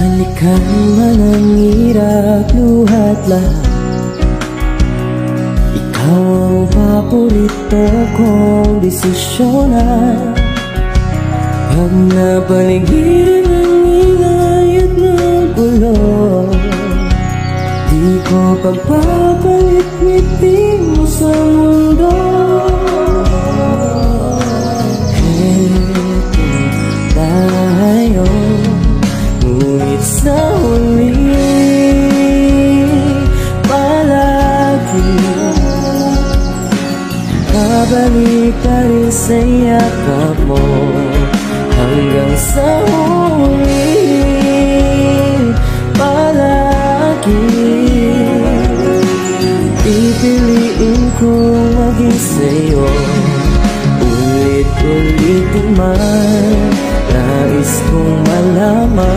Balikan man ang hirap, luhat lahat. Ikaw ang paborito kong desisyonan. Pag napaligiran ng ingay at ng gulo, di ko pagpapalit ngiti mo sa mundo. Heto tayo, ngunit sa huli palagi babalik pa rin sa yakap mo. Hanggang sa huli palagi pipiliin kong maging sa'yo. Ulit-ulitin man, nais kong malaman